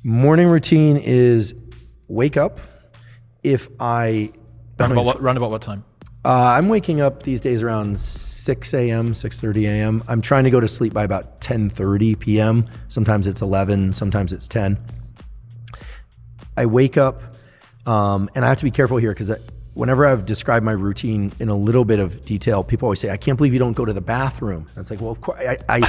Morning routine is wake up. If I... Round about what time? I'm waking up these days around 6 a.m., 6:30 a.m. I'm trying to go to sleep by about 10:30 p.m. Sometimes it's 11, sometimes it's 10. I wake up, and I have to be careful here because whenever I've described my routine in a little bit of detail, people always say, "I can't believe you don't go to the bathroom." And it's like, well, of course, I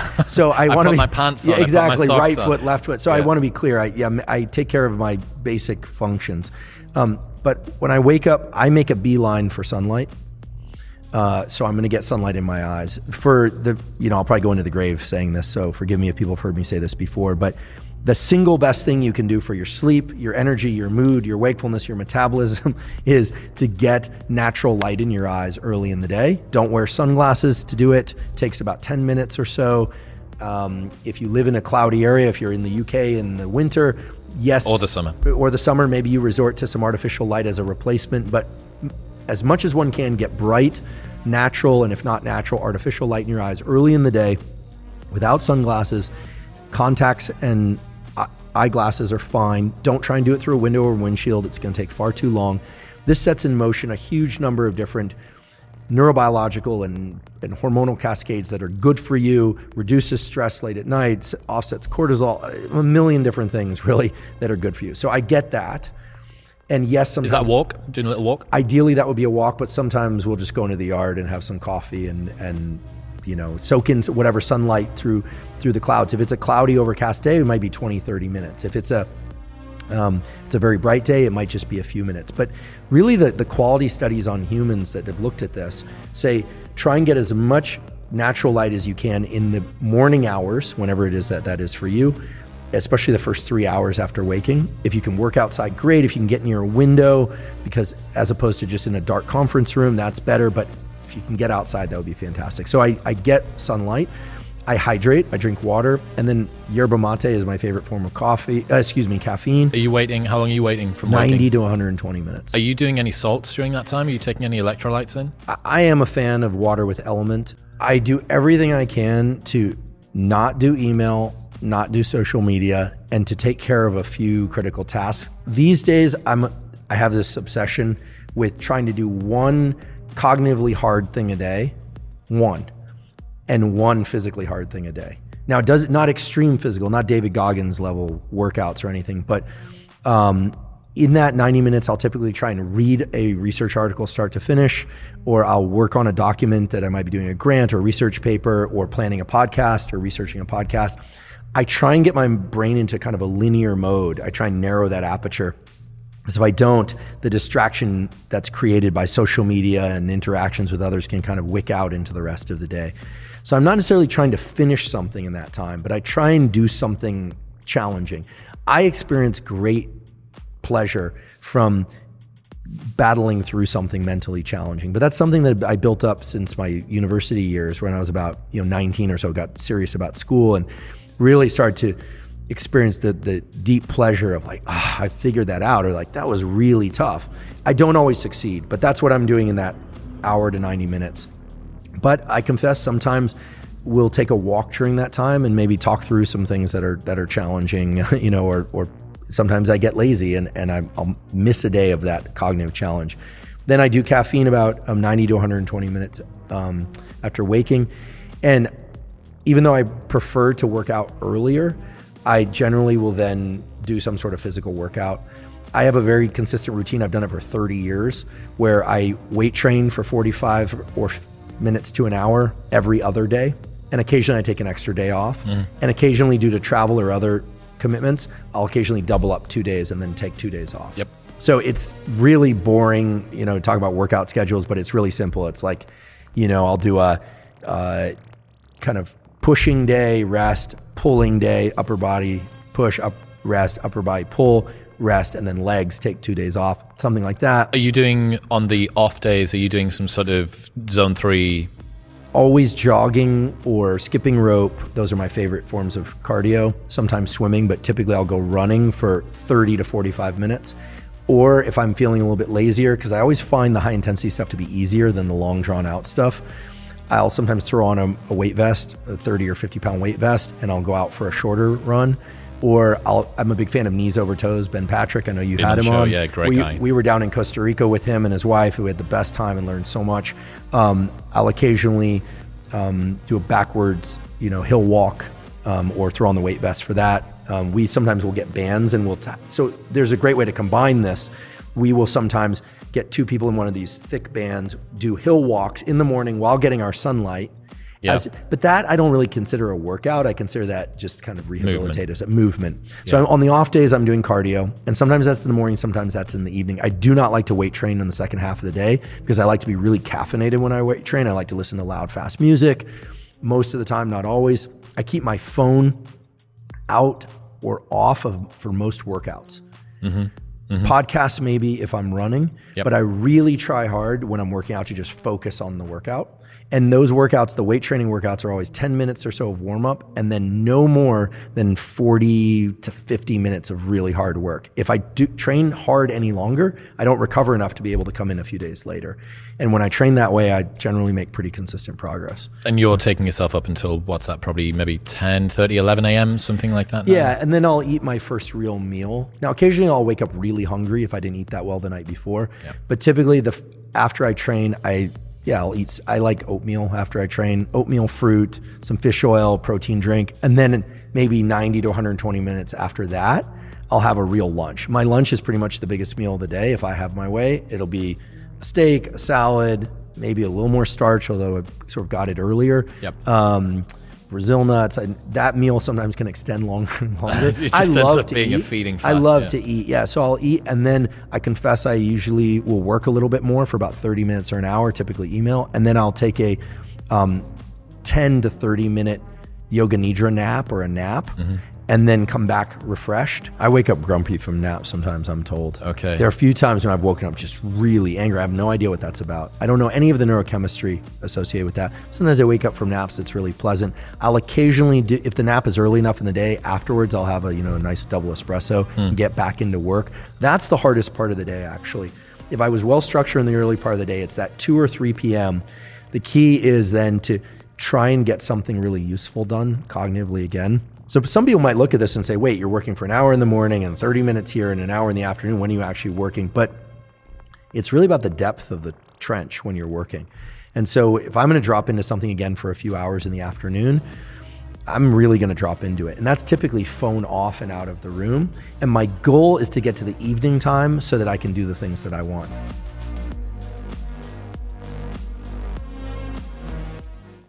want to be my pants on. Yeah, exactly, right on. foot, left foot. So I want to be clear. I take care of my basic functions. But when I wake up, I make a beeline for sunlight. So I'm going to get sunlight in my eyes. I'll probably go into the grave saying this, so forgive me if people have heard me say this before, but the single best thing you can do for your sleep, your energy, your mood, your wakefulness, your metabolism is to get natural light in your eyes early in the day. Don't wear sunglasses to do it. It takes about 10 minutes or so. If you live in a cloudy area, if you're in the UK in the winter, yes. Or the summer, maybe you resort to some artificial light as a replacement, but as much as one can, get bright, natural, and if not natural, artificial light in your eyes early in the day without sunglasses. Contacts and eyeglasses are fine. Don't try and do it through a window or windshield. It's going to take far too long. This sets in motion a huge number of different neurobiological and hormonal cascades that are good for you, reduces stress late at night, offsets cortisol, a million different things really that are good for you. So I get that. And yes, sometimes... Is that a walk? Doing a little walk? Ideally, that would be a walk, but sometimes we'll just go into the yard and have some coffee and soak in whatever sunlight through the clouds. If it's a cloudy, overcast day, it might be 20, 30 minutes. If it's a very bright day, it might just be a few minutes. But really, the quality studies on humans that have looked at this say, try and get as much natural light as you can in the morning hours, whenever it is that is for you, especially the first 3 hours after waking. If you can work outside, great. If you can get near a window, because as opposed to just in a dark conference room, that's better. But if you can get outside, that would be fantastic. So I get sunlight, I hydrate, I drink water, and then yerba mate is my favorite form of caffeine. Are you waiting? How long are you waiting from 90 to 120 minutes. Are you doing any salts during that time? Are you taking any electrolytes in? I am a fan of water with element. I do everything I can to not do email, not do social media, and to take care of a few critical tasks. These days, I have this obsession with trying to do one cognitively hard thing a day, and one physically hard thing a day. Now, not extreme physical, not David Goggins level workouts or anything, but in that 90 minutes, I'll typically try and read a research article start to finish, or I'll work on a document that I might be doing a grant or a research paper or planning a podcast or researching a podcast. I try and get my brain into kind of a linear mode. I try and narrow that aperture. Because if I don't, the distraction that's created by social media and interactions with others can kind of wick out into the rest of the day. So I'm not necessarily trying to finish something in that time, but I try and do something challenging. I experience great pleasure from battling through something mentally challenging, but that's something that I built up since my university years when I was about 19 or so, got serious about school and really started to experience the deep pleasure of I figured that out, or that was really tough. I don't always succeed, but that's what I'm doing in that hour to 90 minutes. But I confess sometimes we'll take a walk during that time and maybe talk through some things that are challenging, or sometimes I get lazy and I'll miss a day of that cognitive challenge. Then I do caffeine about 90 to 120 minutes after waking. And even though I prefer to work out earlier, I generally will then do some sort of physical workout. I have a very consistent routine. I've done it for 30 years where I weight train for 45 or minutes to an hour every other day. And occasionally I take an extra day off. And occasionally, due to travel or other commitments, I'll occasionally double up 2 days and then take 2 days off. Yep. So it's really boring, talk about workout schedules, but it's really simple. It's I'll do a kind of pushing day, rest, pulling day, upper body push, up, rest, upper body pull, rest, and then legs, take 2 days off, something like that. Are you doing, on the off days, are you doing some sort of zone 3? Always jogging or skipping rope. Those are my favorite forms of cardio. Sometimes swimming, but typically I'll go running for 30 to 45 minutes. Or if I'm feeling a little bit lazier, because I always find the high intensity stuff to be easier than the long drawn out stuff, I'll sometimes throw on a weight vest, a 30 or 50 pound weight vest, and I'll go out for a shorter run. Or I'm a big fan of Knees Over Toes, Ben Patrick. I know you had him on. Yeah, great guy. We were down in Costa Rica with him and his wife, who had the best time and learned so much. I'll occasionally do a backwards, hill walk, or throw on the weight vest for that. We sometimes will get bands and so there's a great way to combine this. We will sometimes get two people in one of these thick bands, do hill walks in the morning while getting our sunlight. Yeah. But that I don't really consider a workout. I consider that just kind of rehabilitate as a movement. So on the off days, I'm doing cardio, and sometimes that's in the morning, sometimes that's in the evening. I do not like to weight train in the second half of the day because I like to be really caffeinated when I weight train. I like to listen to loud, fast music. Most of the time, not always. I keep my phone out or off for most workouts. Podcasts maybe if I'm running, but I really try hard when I'm working out to just focus on the workout. And those workouts, the weight training workouts, are always 10 minutes or so of warm up and then no more than 40 to 50 minutes of really hard work. If I do train hard any longer, I don't recover enough to be able to come in a few days later. And when I train that way, I generally make pretty consistent progress. And you're taking yourself up until, what's that, probably maybe 10, 30, 11 a.m., something like that now? Yeah, and then I'll eat my first real meal. Now, occasionally I'll wake up really hungry if I didn't eat that well the night before. But typically after I train, I'll eat. I like oatmeal after I train. Oatmeal, fruit, some fish oil, protein drink. And then maybe 90 to 120 minutes after that, I'll have a real lunch. My lunch is pretty much the biggest meal of the day. If I have my way, it'll be a steak, a salad, maybe a little more starch, although I sort of got it earlier. Brazil nuts. That meal sometimes can extend longer and longer. I love to eat. A feeding fast, I love to eat. Yeah, so I'll eat, and then I confess I usually will work a little bit more for about 30 minutes or an hour, typically email, and then I'll take a 10 to 30 minute yoga nidra nap or a nap. And then come back refreshed. I wake up grumpy from naps sometimes, I'm told. Okay. There are a few times when I've woken up just really angry. I have no idea what that's about. I don't know any of the neurochemistry associated with that. Sometimes I wake up from naps, it's really pleasant. I'll occasionally do, if the nap is early enough in the day, afterwards I'll have a nice double espresso and get back into work. That's the hardest part of the day, actually. If I was well structured in the early part of the day, it's that 2 or 3 p.m. The key is then to try and get something really useful done cognitively again. So some people might look at this and say, wait, you're working for an hour in the morning and 30 minutes here and an hour in the afternoon. When are you actually working? But it's really about the depth of the trench when you're working. And so if I'm going to drop into something again for a few hours in the afternoon, I'm really going to drop into it. And that's typically phone off and out of the room. And my goal is to get to the evening time so that I can do the things that I want.